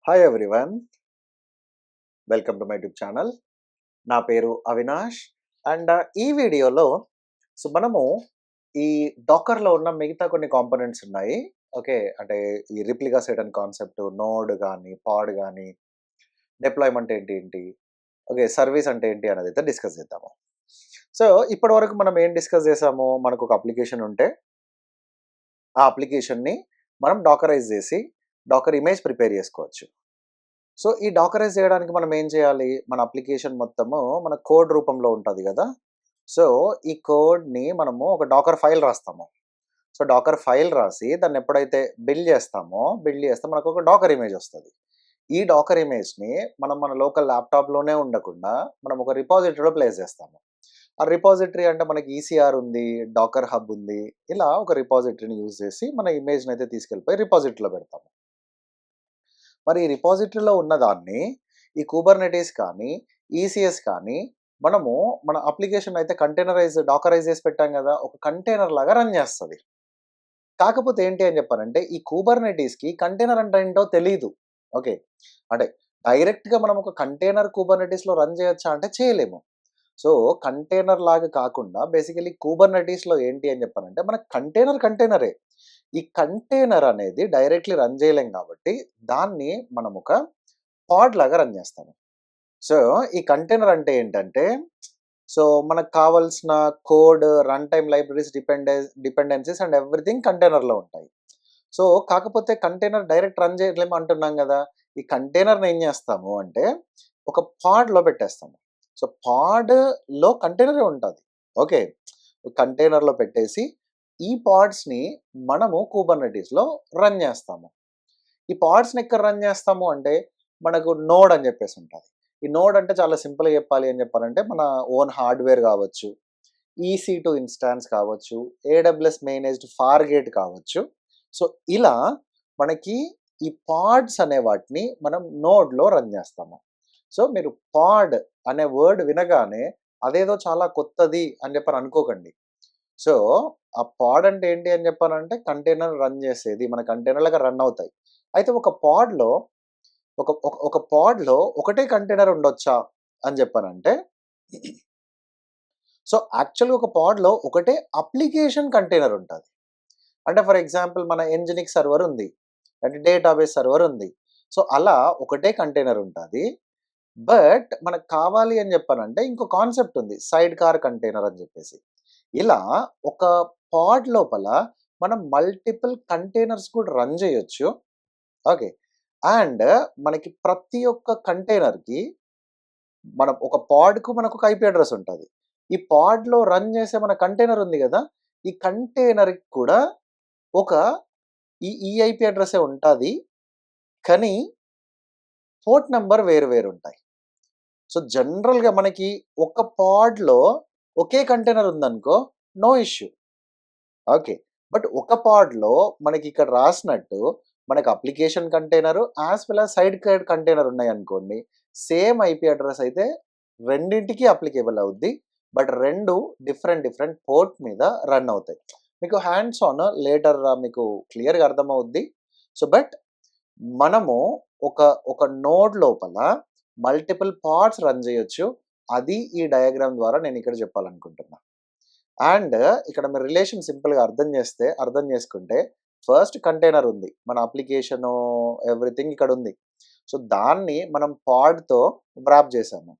Hi everyone, welcome to my YouTube channel. నా పేరు Avinash. And ఈ వీడియోలో మనము ఈ డాకర్లో ఉన్న మిగతా కొన్ని కాంపోనెంట్స్ ఉన్నాయి. ఓకే, అంటే ఈ రిప్లికా సెట్ అని కాన్సెప్ట్, నోడ్ కానీ పాడ్ కానీ డిప్లాయ్మెంట్ ఏంటి ఏంటి ఓకే, సర్వీస్ అంటే ఏంటి అనేది అయితే డిస్కస్ చేద్దాము. సో ఇప్పటి వరకు మనం ఏం డిస్కస్ చేసాము, మనకు ఒక అప్లికేషన్ ఉంటే ఆ అప్లికేషన్ని మనం డాకరైజ్ చేసి డాకర్ ఇమేజ్ ప్రిపేర్ చేసుకోవచ్చు. సో ఈ డాకరైజ్ చేయడానికి మనం ఏం చేయాలి, మన అప్లికేషన్ మొత్తము మన కోడ్ రూపంలో ఉంటుంది కదా. సో ఈ కోడ్ని మనము ఒక డాకర్ ఫైల్ రాస్తాము. సో డాకర్ ఫైల్ రాసి దాన్ని ఎప్పుడైతే బిల్డ్ చేస్తే మనకు ఒక డాకర్ ఇమేజ్ వస్తుంది. ఈ డాకర్ ఇమేజ్ని మనం మన లోకల్ ల్యాప్టాప్లోనే ఉండకుండా మనం ఒక రిపాజిటరీలో ప్లేస్ చేస్తాము. ఆ రిపాజిటరీ అంటే మనకి ఈసీఆర్ ఉంది, డాకర్ హబ్ ఉంది. ఇలా ఒక రిపాజిటరీని యూజ్ చేసి మన ఇమేజ్ని అయితే తీసుకెళ్ళిపోయి రిపాజిటరీలో పెడతాము. మరి ఈ రిపాజిటరీలో ఉన్నదాన్ని ఈ కుబర్నెటీస్ కానీ, ఈసీఎస్ కానీ మనము మన అప్లికేషన్ అయితే డాకరైజ్ చేసి పెట్టాం కదా, ఒక కంటైనర్ లాగా రన్ చేస్తుంది. కాకపోతే ఏంటి అని చెప్పారంటే ఈ కుబర్నెటీస్కి కంటైనర్ అంటే ఏంటో తెలీదు. ఓకే, అంటే డైరెక్ట్గా మనం ఒక కంటైనర్ కుబర్నెటీస్లో రన్ చేయొచ్చా అంటే చేయలేము. సో కంటైనర్ లాగా కాకుండా బేసికలీ కుబర్నెటీస్లో ఏంటి అని చెప్పారంటే మన కంటైనరే. ఈ కంటైనర్ అనేది డైరెక్ట్లీ రన్ చేయలేం కాబట్టి దాన్ని మనం ఒక పాడ్ లాగా రన్ చేస్తాము. సో ఈ కంటైనర్ అంటే ఏంటంటే, సో మనకు కావాల్సిన code, run time libraries, dependencies and everything కంటైనర్లో ఉంటాయి. సో కాకపోతే కంటైనర్ డైరెక్ట్ రన్ చేయలేము అంటున్నాం కదా. ఈ కంటైనర్ని ఏం చేస్తాము అంటే ఒక పాడ్లో పెట్టేస్తాము. సో పాడ్లో కంటైనరే ఉంటుంది. ఓకే, కంటైనర్లో పెట్టేసి ఈ పాడ్స్ని మనము కుబర్నెటీస్లో రన్ చేస్తాము. ఈ పాడ్స్ని ఎక్కడ రన్ చేస్తాము అంటే మనకు నోడ్ అని చెప్పేసి ఉంటుంది. ఈ నోడ్ అంటే చాలా సింపుల్గా చెప్పాలి అని చెప్పాలంటే మన ఓన్ హార్డ్వేర్ కావచ్చు, EC2 ఇన్స్టాన్స్ కావచ్చు, AWS మేనేజ్డ్ ఫార్గేట్ కావచ్చు. సో ఇలా మనకి ఈ పాడ్స్ అనే వాటిని మనం నోడ్లో రన్ చేస్తాము. సో మీరు పాడ్ అనే వర్డ్ వినగానే అదేదో చాలా కొత్తది అని చెప్పని అనుకోకండి. సో ఆ పాడ్ అంటే ఏంటి అని చెప్పానంటే కంటైనర్ రన్ చేసేది, మన కంటైనర్లుగా రన్ అవుతాయి. అయితే ఒక పాడ్లో ఒకటే కంటైనర్ ఉండొచ్చా అని చెప్పానంటే, సో యాక్చువల్గా ఒక పాడ్లో ఒకటే అప్లికేషన్ కంటైనర్ ఉంటుంది. అంటే ఫర్ ఎగ్జాంపుల్ మన ఎంజినిక్ సర్వర్ ఉంది, అంటే డేటాబేస్ సర్వర్ ఉంది. సో అలా ఒకటే కంటైనర్ ఉంటుంది. బట్ మనకు కావాలి అని చెప్పానంటే ఇంకో కాన్సెప్ట్ ఉంది, సైడ్ కార్ కంటైనర్ అని చెప్పేసి. ఇలా ఒక పాడ్ లోపల మనం మల్టిపుల్ కంటైనర్స్ కూడా రన్ చేయొచ్చు. ఓకే, అండ్ మనకి ప్రతి ఒక్క కంటైనర్కి మనం ఒక పాడ్కు మనకు ఒక ఐపీ అడ్రస్ ఉంటుంది. ఈ పాడ్లో రన్ చేసే మన కంటైనర్ ఉంది కదా, ఈ కంటైనర్కి కూడా ఒక ఈ ఐపీ అడ్రస్సే ఉంటుంది, కానీ పోర్ట్ నెంబర్ వేరు వేరు ఉంటాయి. సో జనరల్గా మనకి ఒక పాడ్లో ఒకే కంటైనర్ ఉందనుకో, నో ఇష్యూ. ఓకే, బట్ ఒక పాడ్లో మనకి ఇక్కడ రాసినట్టు మనకి application container as well as side card container ఉన్నాయనుకోండి, సేమ్ ఐపీ అడ్రస్ అయితే రెండింటికి అప్లికేబుల్ అవుద్ది. బట్ రెండు డిఫరెంట్ పోర్ట్ మీద రన్ అవుతాయి. మీకు హ్యాండ్స్ ఆన్ లేటర్ మీకు క్లియర్గా అర్థమవుద్ది. సో బట్ మనము ఒక ఒక నోడ్ లోపల మల్టిపుల్ పార్ట్స్ రన్ చేయొచ్చు. అది ఈ డయాగ్రామ్ ద్వారా నేను ఇక్కడ చెప్పాలనుకుంటున్నా. అండ్ ఇక్కడ మీరు రిలేషన్ సింపుల్గా అర్థం చేసుకుంటే ఫస్ట్ కంటైనర్ ఉంది, మన అప్లికేషను ఎవ్రీథింగ్ ఇక్కడ ఉంది. సో దాన్ని మనం పాడ్తో వ్రాప్ చేసాము.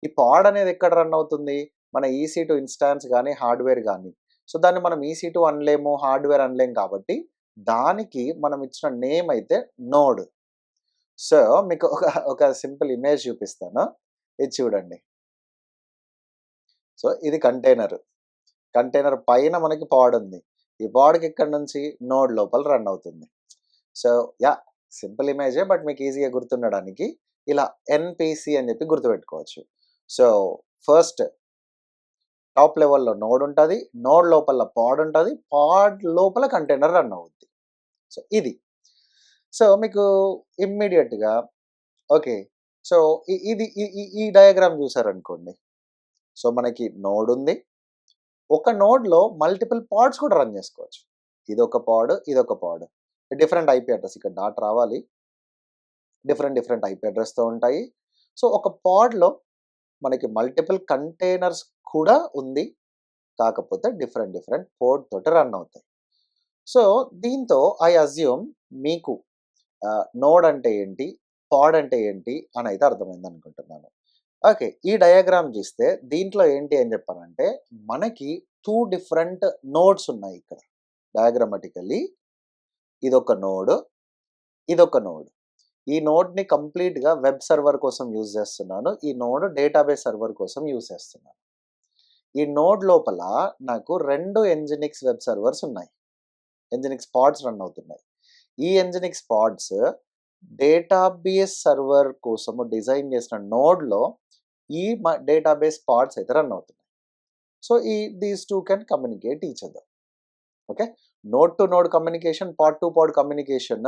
ఈ పాడ్ అనేది ఎక్కడ రన్ అవుతుంది, మన EC2 ఇన్స్టాన్స్ కానీ హార్డ్వేర్ కానీ. సో దాన్ని మనం EC2 అనలేము, హార్డ్వేర్ అనలేము కాబట్టి దానికి మనం ఇచ్చిన నేమ్ అయితే నోడ్. సో మీకు ఒక సింపుల్ ఇమేజ్ చూపిస్తాను, ఇది చూడండి. సో ఇది కంటైనర్ పైన మనకి పాడ్ ఉంది. ఈ పాడ్కి ఇక్కడ నుంచి నోడ్ లోపల రన్ అవుతుంది. సో యా, సింపుల్ ఇమేజే, బట్ మీకు ఈజీగా గుర్తుండడానికి ఇలా NPC అని చెప్పి గుర్తుపెట్టుకోవచ్చు. సో ఫస్ట్ టాప్ లెవెల్లో నోడ్ ఉంటుంది, నోడ్ లోపల పాడ్ ఉంటుంది, పాడ్ లోపల కంటైనర్ రన్ అవుద్ది. సో ఇది. సో మీకు ఇమ్మీడియట్గా ఓకే, సో ఇది ఈ డయాగ్రామ్ చూసారనుకోండి. సో మనకి నోడ్ ఉంది, ఒక నోడ్లో మల్టిపుల్ పాడ్స్ కూడా రన్ చేసుకోవచ్చు. ఇదొక పాడ్, డిఫరెంట్ ఐపీ అడ్రస్, ఇక్కడ డాట్ రావాలి. డిఫరెంట్ ఐపీ అడ్రస్తో ఉంటాయి. సో ఒక పాడ్లో మనకి మల్టిపుల్ కంటైనర్స్ కూడా ఉంది, కాకపోతే డిఫరెంట్ పోర్ట్ తోటి రన్ అవుతాయి. సో దీంతో ఐ అజ్యూమ్ మీకు నోడ్ అంటే ఏంటి, పాడ్ అంటే ఏంటి అని అయితే అర్థమైంది అనుకుంటున్నాను. ఓకే, ఈ డయాగ్రామ్ చూస్తే దీంట్లో ఏంటి అని చెప్పానంటే మనకి 2 డిఫరెంట్ నోడ్స్ ఉన్నాయి ఇక్కడ. డయాగ్రామటికల్లీ ఇదొక నోడ్, ఇదొక నోడ్. ఈ నోడ్ని కంప్లీట్గా వెబ్ సర్వర్ కోసం యూజ్ చేస్తున్నాను, ఈ నోడ్ డేటాబేస్ సర్వర్ కోసం యూజ్ చేస్తున్నాను. ఈ నోడ్ లోపల నాకు 2 ఎన్జినిక్స్ వెబ్ సర్వర్స్ ఉన్నాయి, ఎన్జినిక్స్ పాడ్స్ రన్ అవుతున్నాయి. ఈ ఎన్జినిక్స్ పాడ్స్ డేటాబేస్ సర్వర్ కోసము డిజైన్ చేసిన నోడ్లో ఈ డేటాబేస్ పాడ్స్ అయితే రన్ అవుతున్నాయి. So these two can communicate each other. Okay, node to node communication, pod to pod communication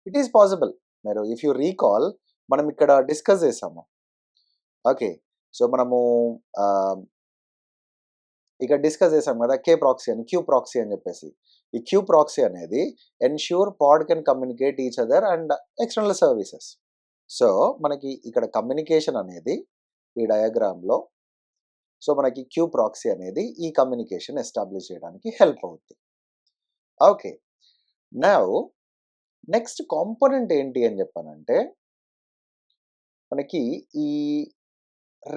it is possible. మీరు ఇఫ్ యూ రీకాల్ మనం ఇక్కడ డిస్కస్ చేసాము. ఓకే, సో మనము ఇక్కడ డిస్కస్ చేసాం కదా కే ప్రాక్సీ అని, క్యూ ప్రాక్సీ అని చెప్పేసి. ఈ క్యూ ప్రాక్సీ అనేది ensure pod can communicate each other and external services. So మనకి ఇక్కడ కమ్యూనికేషన్ అనేది ఈ డయాగ్రామ్లో, సో మనకి క్యూ ప్రాక్సీ అనేది ఈ కమ్యూనికేషన్ ఎస్టాబ్లిష్ చేయడానికి హెల్ప్ అవుతుంది. ఓకే, నౌ నెక్స్ట్ కాంపోనెంట్ ఏంటి అని చెప్పానంటే మనకి ఈ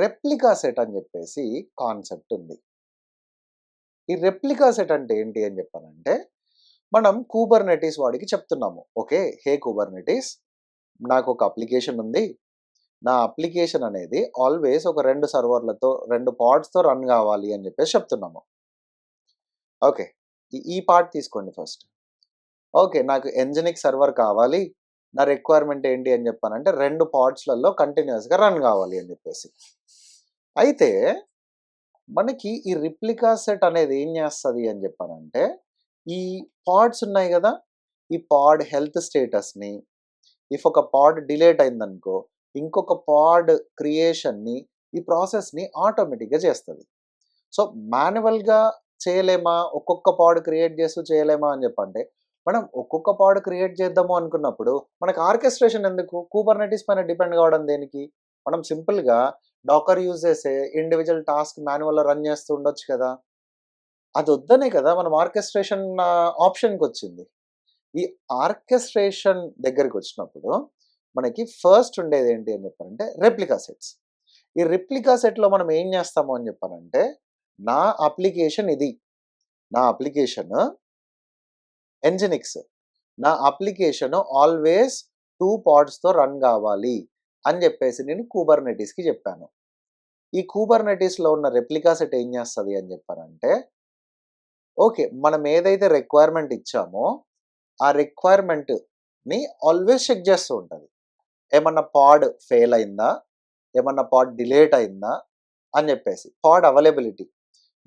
రెప్లికా సెట్ అని చెప్పేసి కాన్సెప్ట్ ఉంది. ఈ రెప్లికా సెట్ అంటే ఏంటి అని చెప్పానంటే మనం కుబర్నెటీస్ వాడికి చెప్తున్నాము, ఓకే హే కుబర్నెటీస్, నాకు ఒక అప్లికేషన్ ఉంది, నా అప్లికేషన్ అనేది ఆల్వేస్ ఒక 2 సర్వర్లతో 2 పాడ్స్తో రన్ కావాలి అని చెప్పేసి చెప్తున్నాము. ఓకే, ఈ పార్ట్ తీసుకోండి ఫస్ట్. ఓకే, నాకు ఎన్జినిక్ సర్వర్ కావాలి, నా రిక్వైర్మెంట్ ఏంటి అని చెప్పానంటే 2 పాడ్స్లలో కంటిన్యూస్గా రన్ కావాలి అని చెప్పేసి. అయితే మనకి ఈ రిప్లికా సెట్ అనేది ఏం చేస్తుంది అని చెప్పానంటే ఈ పాడ్స్ ఉన్నాయి కదా, ఈ పాడ్ హెల్త్ స్టేటస్ని, ఇఫ్ ఒక పాడ్ డిలేట్ అయిందనుకో ఇంకొక పాడ్ క్రియేషన్ని, ఈ ప్రాసెస్ని ఆటోమేటిక్గా చేస్తుంది. సో మాన్యువల్గా చేయలేమా, ఒక్కొక్క పాడ్ క్రియేట్ చేస్తూ చేయలేమా అని చెప్పంటే మనం ఒక్కొక్క పాడ్ క్రియేట్ చేద్దాము అనుకున్నప్పుడు మనకు ఆర్కెస్ట్రేషన్ ఎందుకు, కుబర్నెటీస్ పైన డిపెండ్ కావడం దేనికి? మనం సింపుల్గా డాకర్ యూజ్ చేసే ఇండివిజువల్ టాస్క్ మాన్యువల్లో రన్ చేస్తూ ఉండొచ్చు కదా. అది వద్దనే కదా మనం ఆర్కెస్ట్రేషన్ ఆప్షన్కి వచ్చింది. ఈ ఆర్కెస్ట్రేషన్ దగ్గరికి వచ్చినప్పుడు మనకి ఫస్ట్ ఉండేది ఏంటి అని చెప్పారంటే రెప్లికా సెట్స్. ఈ రెప్లికా సెట్లో మనం ఏం చేస్తాము అని చెప్పారంటే నా అప్లికేషన్ ఇది, నా అప్లికేషన్ ఎన్జినిక్స్, నా అప్లికేషన్ ఆల్వేస్ 2 పాడ్స్తో రన్ కావాలి అని చెప్పేసి నేను కుబర్నెటీస్కి చెప్పాను. ఈ కుబర్నెటీస్లో ఉన్న రెప్లికా సెట్ ఏం చేస్తుంది అని చెప్పారంటే ఓకే మనం ఏదైతే రిక్వైర్మెంట్ ఇచ్చామో ఆ రిక్వైర్మెంట్ని ఆల్వేస్ చెక్ చేస్తూ ఉంటుంది. ఏమన్నా పాడ్ ఫెయిల్ అయిందా, ఏమన్నా పాడ్ డిలేట్ అయిందా అని చెప్పేసి. పాడ్ అవైలబిలిటీ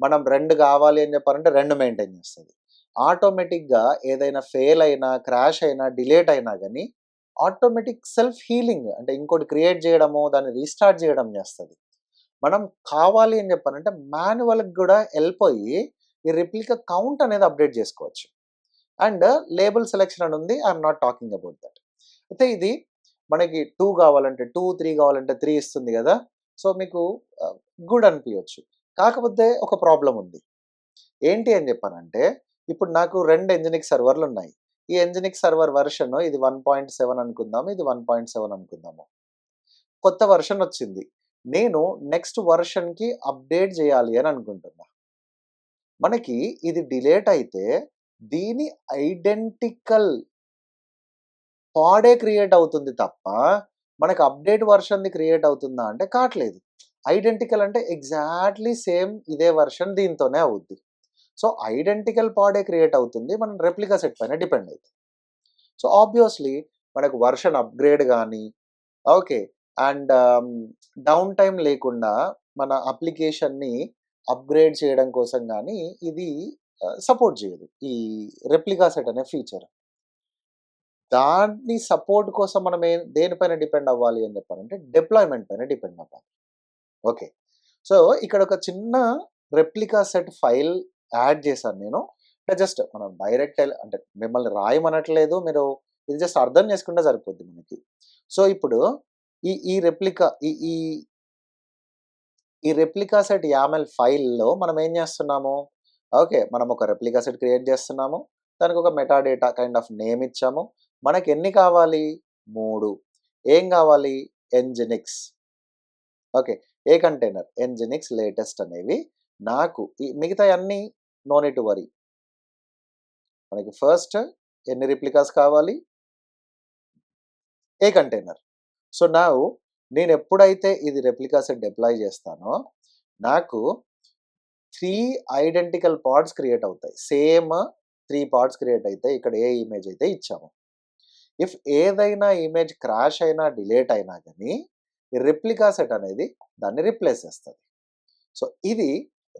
మనం 2 కావాలి అని చెప్పారంటే 2 మెయింటైన్ చేస్తుంది. ఆటోమేటిక్గా ఏదైనా ఫెయిల్ అయినా, క్రాష్ అయినా, డిలేట్ అయినా కానీ ఆటోమేటిక్ సెల్ఫ్ హీలింగ్ అంటే ఇంకోటి క్రియేట్ చేయడము, దాన్ని రీస్టార్ట్ చేయడం చేస్తుంది. మనం కావాలి అని చెప్పారంటే మాన్యువల్కి కూడా వెళ్ళిపోయి ఈ రిప్లికా కౌంట్ అనేది అప్డేట్ చేసుకోవచ్చు. అండ్ లేబుల్ సెలెక్షన్ అని ఉంది, I'm not talking about that. అయితే ఇది మనకి 2 కావాలంటే 2, 3 కావాలంటే 3 ఇస్తుంది కదా. సో మీకు గుడ్ అనిపించవచ్చు. కాకపోతే ఒక ప్రాబ్లం ఉంది. ఏంటి అని చెప్పానంటే ఇప్పుడు నాకు 2 ఎన్జినిక్ సర్వర్లు ఉన్నాయి. ఈ ఎన్జినిక్ సర్వర్ వర్షన్ ఇది 1.7 అనుకుందాము, ఇది 1.7 అనుకుందాము. కొత్త వర్షన్ వచ్చింది, నేను నెక్స్ట్ వర్షన్కి అప్డేట్ చేయాలి అని అనుకుంటున్నా. మనకి ఇది డిలేట్ అయితే దీని ఐడెంటికల్ పాడే క్రియేట్ అవుతుంది తప్ప మనకు అప్డేట్ వర్షన్ది క్రియేట్ అవుతుందా అంటే కావట్లేదు. ఐడెంటికల్ అంటే ఎగ్జాక్ట్లీ సేమ్ ఇదే వర్షన్ దీంతోనే అవుద్ది. సో ఐడెంటికల్ పాడే క్రియేట్ అవుతుంది, మనం రెప్లికా సెట్ పైన డిపెండ్ అవుతుంది. సో ఆబ్వియస్లీ మనకు వర్షన్ అప్గ్రేడ్ కానీ ఓకే అండ్ డౌన్ టైం లేకుండా మన అప్లికేషన్ని అప్గ్రేడ్ చేయడం కోసం కానీ ఇది సపోర్ట్ చేయదు ఈ రెప్లికా సెట్ అనే ఫీచర్. దాన్ని సపోర్ట్ కోసం మనం దేనిపైన డిపెండ్ అవ్వాలి అని చెప్పాలంటే డిప్లాయ్మెంట్ పైన డిపెండ్ అవ్వాలి. ఓకే, సో ఇక్కడ ఒక చిన్న రెప్లికా సెట్ ఫైల్ యాడ్ చేశాను నేను. అంటే జస్ట్ మనం డైరెక్ట్ అంటే మిమ్మల్ని రాయమనట్లేదు, మీరు ఇది జస్ట్ అర్థం చేసుకుంటే సరిపోద్ది మనకి. సో ఇప్పుడు ఈ ఈ రెప్లికా ఈ ఈ ఈ రెప్లికా సెట్ యామెల్ ఫైల్‌లో మనం ఏం చేస్తున్నాము? ఓకే. మనం ఒక రెప్లికా సెట్ క్రియేట్ చేస్తున్నాము. దానికి ఒక మెటాడేటా కైండ్ ఆఫ్ నేమ్ ఇచ్చాము. మనకి ఎన్ని కావాలి? 3. ఏం కావాలి? ఎన్జినిక్స్. ఓకే. ఏ కంటైనర్? ఎన్జినిక్స్ లేటెస్ట్ అనేవి నాకు ఈ మిగతాయన్నీ నో నీడ్ టు వరీ. మనకి ఫస్ట్ ఎన్ని రెప్లికాస్ కావాలి? ఏ కంటైనర్. సో నౌ నేను ఎప్పుడైతే ఇది రెప్లికా సెట్ డిప్లాయ్ చేస్తానో నాకు 3 ఐడెంటికల్ పాడ్స్ క్రియేట్ అవుతాయి. సేమ్ 3 పాడ్స్ క్రియేట్ అయితాయి. ఇక్కడ ఏ ఇమేజ్ అయితే ఇచ్చామో. ఇఫ్ ఏదైనా ఇమేజ్ క్రాష్ అయినా, డిలీట్ అయినా గానీ రెప్లికా సెట్ అనేది దాన్ని రిప్లేస్ చేస్తది. సో ఇది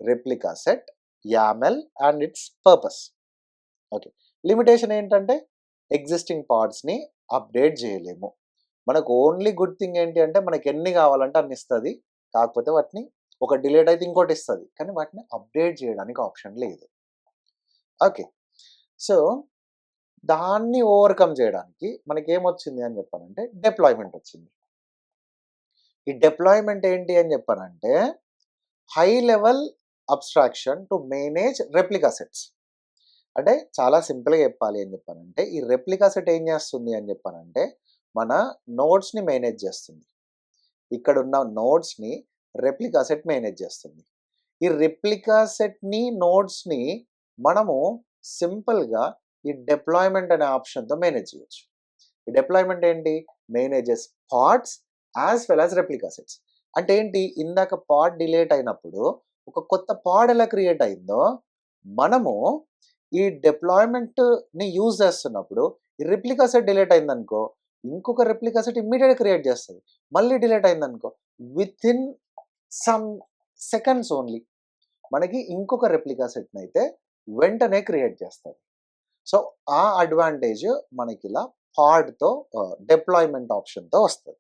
replica set YAML and it's purpose. Okay. Limitation ఏంటంటే ఎగ్జిస్టింగ్ పార్ట్స్‌ని అప్డేట్ చేయలేము. మనకు ఓన్లీ గుడ్ థింగ్ ఏంటి అంటే మనకి ఎన్ని కావాలంటే అన్ని ఇస్తది. కాకపోతే వాటిని ఒక డిలీట్ అయితే ఇంకోటి ఇస్తది. కానీ వాటిని అప్డేట్ చేయడానికి ఆప్షన్ లేదు. ఓకే. సో దాన్ని ఓవర్‌కమ్ చేయడానికి మనకేమొచ్చింది అని చెప్పానంటే డిప్లాయ్‌మెంట్ వచ్చింది. ఈ డిప్లాయ్‌మెంట్ ఏంటి అని చెప్పానంటే high level abstraction to manage replica sets. అంటే చాలా సింపుల్‌గా చెప్పాలి అని చెప్పానంటే ఈ రెప్లికా సెట్ ఏం చేస్తుంది అని చెప్పానంటే మన నోడ్స్‌ని మేనేజ్ చేస్తుంది. ఇక్కడున్న నోడ్స్‌ని రెప్లికా సెట్ మేనేజ్ చేస్తుంది. ఈ రెప్లికా సెట్‌ని, నోడ్స్‌ని మనము సింపుల్‌గా ఈ డిప్లాయ్‌మెంట్ అనే ఆప్షన్‌తో మేనేజ్ చేయొచ్చు. ఈ డిప్లాయ్‌మెంట్ ఏంటి? Manages pods as well as replica sets. అంటే ఏంటి? ఇందాక పాడ్ డిలీట్ అయినప్పుడు ఒక కొత్త పాడ్ ఎలా క్రియేట్ అయిందో మనము ఈ డిప్లాయ్‌మెంట్‌ని యూజ్ చేస్తున్నప్పుడు ఈ రెప్లికా సెట్ డిలీట్ అయిందనుకో ఇంకొక రెప్లికా సెట్ ఇమ్మీడియేట్‌గా క్రియేట్ చేస్తది. మళ్ళీ డిలీట్ అయిందనుకో వితిన్ సమ్ సెకండ్స్ ఓన్లీ మనకి ఇంకొక రెప్లికా సెట్‌నైతే వెంటనే క్రియేట్ చేస్తది. సో ఆ అడ్వాంటేజ్ మనకిలా పాడ్‌తో డిప్లాయ్‌మెంట్ ఆప్షన్‌తో వస్తది.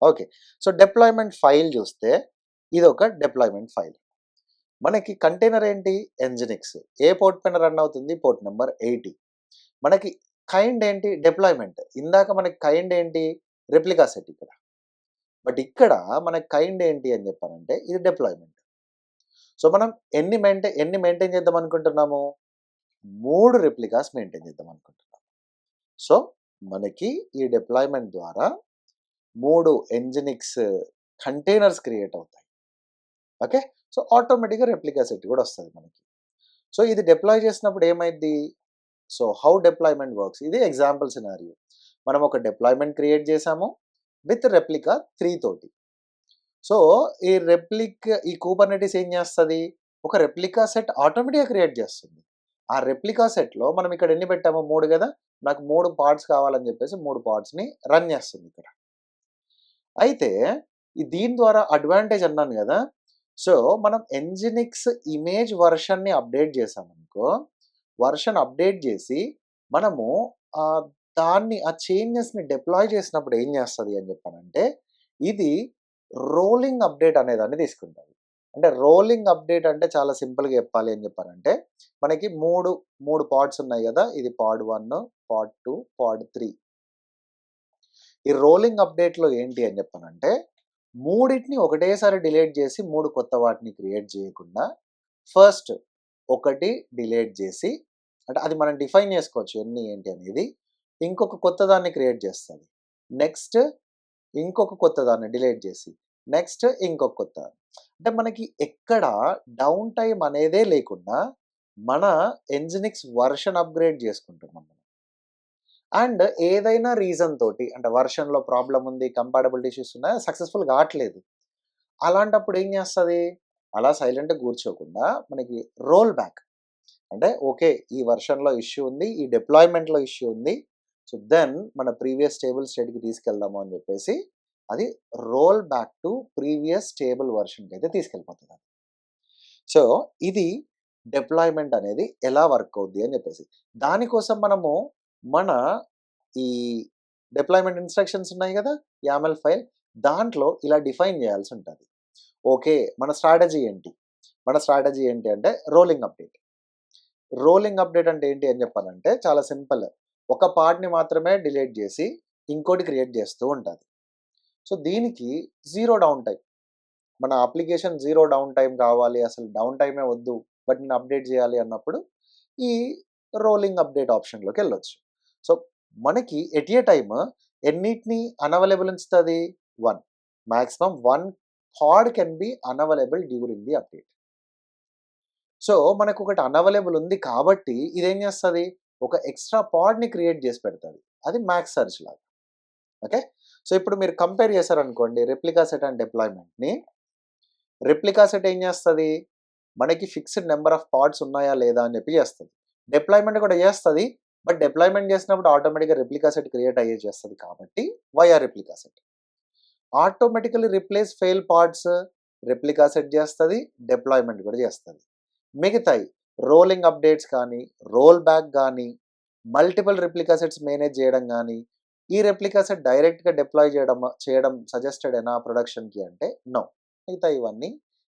ఓకే. సో డిప్లాయ్‌మెంట్ ఫైల్ చూస్తే ఇదొక డిప్లాయ్‌మెంట్ ఫైల్. మనకి కంటైనర్ ఏంటి? ఎన్జినిక్స్. ఏ పోర్ట్ పైన రన్ అవుతుంది? Port number 80. మనకి కైండ్ ఏంటి? డిప్లాయ్‌మెంట్. ఇందాక మనకి కైండ్ ఏంటి? రెప్లికా సెట్ ఇక్కడ. బట్ ఇక్కడ మనకి కైండ్ ఏంటి అని చెప్పానంటే ఇది డిప్లాయ్‌మెంట్. సో మనం ఎన్ని మెయింటైన్ చేద్దాం అనుకుంటున్నాము? 3 రెప్లికాస్ మెయింటైన్ చేద్దాం అనుకుంటున్నాము. సో మనకి ఈ డిప్లాయ్‌మెంట్ ద్వారా 3 ఎన్జినిక్స్ కంటైనర్స్ క్రియేట్ అవుతాయి. ఓకే. సో ఆటోమేటిక్‌గా రెప్లికా సెట్ కూడా వస్తది మనకి. సో ఇది డిప్లాయ్ చేసినప్పుడు ఏమైద్ది? సో హౌ డిప్లాయ్‌మెంట్ వర్క్స్ ఇది ఎగ్జాంపుల్ సినారియో. మనం ఒక డిప్లాయ్‌మెంట్ క్రియేట్ చేసాము విత్ రెప్లికా 3 తోటి. సో ఈ కుబర్నెటిస్ ఏం చేస్తది? ఒక రెప్లికా సెట్ ఆటోమేటిక్‌గా క్రియేట్ చేస్తుంది. ఆ రెప్లికా సెట్‌లో మనం ఇక్కడ ఎన్ని పెట్టాము? 3 కదా! నాకు 3 పార్ట్స్ కావాలని చెప్పేసి 3 పార్ట్స్‌ని రన్ చేస్తుంది ఇక్కడ. అయితే దీని ద్వారా అడ్వాంటేజ్ అన్నాను కదా! సో మనం ఎన్జినిక్స్ ఇమేజ్ వెర్షన్‌ని అప్డేట్ చేసామనుకో వెర్షన్ అప్డేట్ చేసి మనము దాన్ని ఆ చేంజెస్‌ని డిప్లాయ్ చేసినప్పుడు ఏం చేస్తది అని చెప్పానంటే ఇది రోలింగ్ అప్డేట్ అనేదాన్ని తీసుకుంటది. అంటే రోలింగ్ అప్డేట్ అంటే చాలా సింపుల్‌గా చెప్పాలి అని చెప్పానంటే మనకి 3 పార్ట్స్ ఉన్నాయి కదా! ఇది పార్ట్ 1, పార్ట్ 2, పార్ట్ 3. ఈ రోలింగ్ అప్డేట్‌లో ఏంటి అని చెప్పానంటే మూడిటిని ఒకటేసారి డిలీట్ చేసి 3 కొత్త వాటిని క్రియేట్ చేయకుండా ఫస్ట్ ఒకటి డిలీట్ చేసి అంటే అది మనం డిఫైన్ చేసుకోవచ్చు ఎన్ని ఏంటి అనేది. ఇంకొక కొత్త దాన్ని క్రియేట్ చేస్తది. నెక్స్ట్ ఇంకొక కొత్త దాన్ని డిలీట్ చేసి నెక్స్ట్ ఇంకొక కొత్త. అంటే మనకి ఎక్కడ డౌన్ టైమ్ అనేదే లేకుండా మన ఎన్జినిక్స్ వెర్షన్ అప్‌గ్రేడ్ చేసుకుంటున్నాం. అండ్ ఏదైనా రీజన్ తోటి అంటే వెర్షన్‌లో ప్రాబ్లమ్ ఉంది, కంపాటబిలిటీ ఇష్యూస్ ఉన్నాయి, సక్సెస్‌ఫుల్ కావట్లేదు. అలాంటప్పుడు ఏం చేస్తది? అలా సైలెంట్‌గా కూర్చోకుండా మనకి రోల్ బ్యాక్ అంటే ఓకే. ఈ వెర్షన్‌లో ఇష్యూ ఉంది. ఈ డిప్లాయ్‌మెంట్‌లో ఇష్యూ ఉంది. సో దెన్ మన ప్రీవియస్ స్టేబుల్ స్టేట్‌కి తీసుకెళ్దాము అని చెప్పేసి అది roll back to previous stable వెర్షన్‌కైతే తీసుకెళ్ళిపోతది. సో ఇది డిప్లాయ్‌మెంట్ అనేది ఎలా వర్క్ అవుద్ది అని చెప్పేసి. దానికోసం మనము మన ఈ డిప్లాయ్‌మెంట్ ఇన్‌స్ట్రక్షన్స్ ఉన్నాయి కదా! యామెల్ ఫైల్ దాంట్లో ఇలా డిఫైన్ చేయాల్సి ఉంటది. ఓకే. మన స్ట్రాటజీ ఏంటి? మన స్ట్రాటజీ ఏంటి అంటే రోలింగ్ అప్డేట్. రోలింగ్ అప్డేట్ అంటే ఏంటి అని చెప్పాలంటే చాలా సింపుల్. ఒక పార్ట్‌ని మాత్రమే డిలీట్ చేసి ఇంకోటి క్రియేట్ చేస్తూ ఉంటుంది. సో దీనికి జీరో డౌన్ టైం. మన అప్లికేషన్ జీరో డౌన్ టైం కావాలి, అసలు డౌన్ టైమే వద్దు, బట్ నేను అప్డేట్ చేయాలి అన్నప్పుడు ఈ రోలింగ్ అప్డేట్ ఆప్షన్లోకి వెళ్ళొచ్చు. సో మనకి ఎట్ ఏ టైమ్ ఎన్నిటిని అన్అవైలబుల్ ఉంచుతుంది? One. Maximum one pod can be unavailable during the update. So మనకు ఒకటి అన్అవైలబుల్ ఉంది కాబట్టి ఇదేం చేస్తుంది? ఒక ఎక్స్ట్రా పాడ్ని క్రియేట్ చేసి పెడుతుంది. అది మ్యాక్స్ సర్చ్ లాగా. ఓకే. సో ఇప్పుడు మీరు కంపేర్ చేశారనుకోండి రెప్లికా సెట్ అండ్ డిప్లాయ్మెంట్ని. రెప్లికా సెట్ ఏం చేస్తుంది? మనకి ఫిక్స్డ్ నెంబర్ ఆఫ్ పాడ్స్ ఉన్నాయా లేదా అని చెప్పి చేస్తుంది. డిప్లాయ్మెంట్ కూడా చేస్తుంది, బట్ డిప్లాయ్మెంట్ చేసినప్పుడు ఆటోమేటిక్గా రెప్లికా సెట్ క్రియేట్ అయ్యే చేస్తుంది కాబట్టి వైఆర్ replica set. Automatically replace fail pods replica set చేస్తుంది, డిప్లాయ్మెంట్ కూడా చేస్తుంది. మిగతాయి రోలింగ్ అప్డేట్స్ కానీ, రోల్ బ్యాక్ కానీ, మల్టిపుల్ రెప్లికా సెట్స్ మేనేజ్ చేయడం కానీ, ఈ రెప్లికా సెట్ డైరెక్ట్గా డిప్లాయ్ చేయడం సజెస్టెడేనా ప్రొడక్షన్కి అంటే నో. మిగతా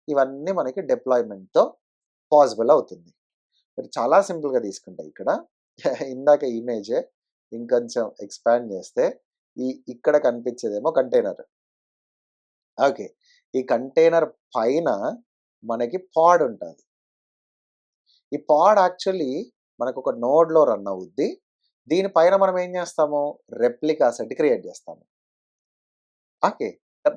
ఇవన్నీ మనకి డిప్లాయ్మెంట్తో పాసిబుల్ అవుతుంది. మీరు చాలా సింపుల్గా తీసుకుంటే ఇక్కడ ఇందాక ఇమేజే ఇంకొంచెం ఎక్స్పాండ్ చేస్తే ఇక్కడ కనిపించేదేమో కంటైనర్. ఓకే. ఈ కంటైనర్ పైన మనకి పాడ్ ఉంటుంది. ఈ పాడ్ యాక్చువల్లీ మనకు ఒక నోడ్లో రన్ అవుద్ది. దీనిపైన మనం ఏం చేస్తాము? రెప్లికా సెట్ క్రియేట్ చేస్తాము. ఓకే.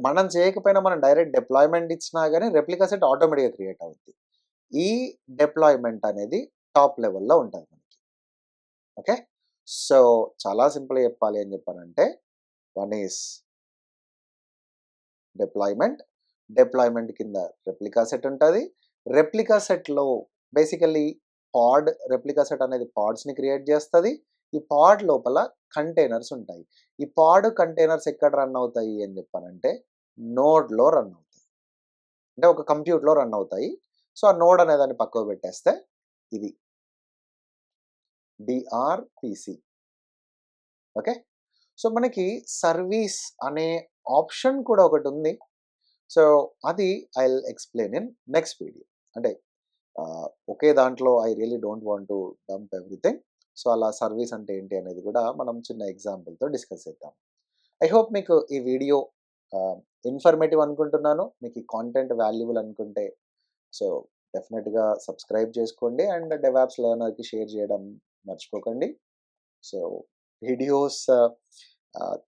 మనం చేయకపోయినా మనం డైరెక్ట్ డిప్లాయ్మెంట్ ఇచ్చినా కానీ రెప్లికా సెట్ ఆటోమేటిక్గా క్రియేట్ అవుద్ది. ఈ డిప్లాయ్మెంట్ అనేది టాప్ లెవెల్లో ఉంటుంది మనకి. ఓకే. సో చాలా సింపుల్గా చెప్పాలి అని చెప్పానంటే వన్ ఈస్ డిప్లాయ్మెంట్ కింద రెప్లికా సెట్ ఉంటుంది. రెప్లికా సెట్లో బేసికల్లీ రెప్లికా సెట్ అనేది పాడ్స్ని క్రియేట్ చేస్తుంది. ఈ పాడ్ లోపల కంటైనర్స్ ఉంటాయి. ఈ పాడ్ కంటైనర్స్ ఎక్కడ రన్ అవుతాయి అని చెప్పానంటే నోడ్లో రన్ అవుతాయి, అంటే ఒక కంప్యూటర్లో రన్ అవుతాయి. సో ఆ నోడ్ అనే దాన్ని పక్కకు పెట్టేస్తే ఇది డిఆర్పిసి. ఓకే. సో మనకి సర్వీస్ అనే ఆప్షన్ కూడా ఒకటి ఉంది. సో అది I will explain in next video. అంటే ఒకే దాంట్లో I really don't want to dump everything. So అలా సర్వీస్ అంటే ఏంటి అనేది కూడా మనం చిన్న ఎగ్జాంపుల్తో డిస్కస్ చేద్దాం. ఐ హోప్ మీకు ఈ వీడియో ఇన్ఫర్మేటివ్ అనుకుంటున్నాను. మీకు ఈ కాంటెంట్ వాల్యుబుల్ అనుకుంటే సో డెఫినెట్గా సబ్స్క్రైబ్ చేసుకోండి అండ్ డెవాప్స్ లెర్నర్కి షేర్ చేయడం మర్చిపోకండి. సో వీడియోస్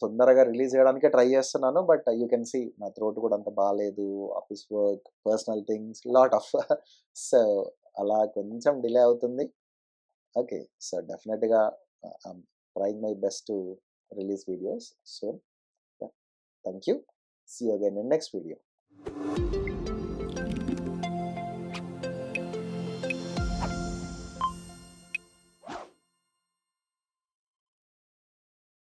తొందరగా రిలీజ్ చేయడానికే ట్రై చేస్తున్నాను, బట్ యూ కెన్ సీ నా థ్రోట్ కూడా అంత బాగాలేదు, office work, personal things, lot of so అలా కొంచెం డిలే అవుతుంది. ఓకే. సో డెఫినెట్గా I'm trying my best to release videos. So thank you. See you again in next video.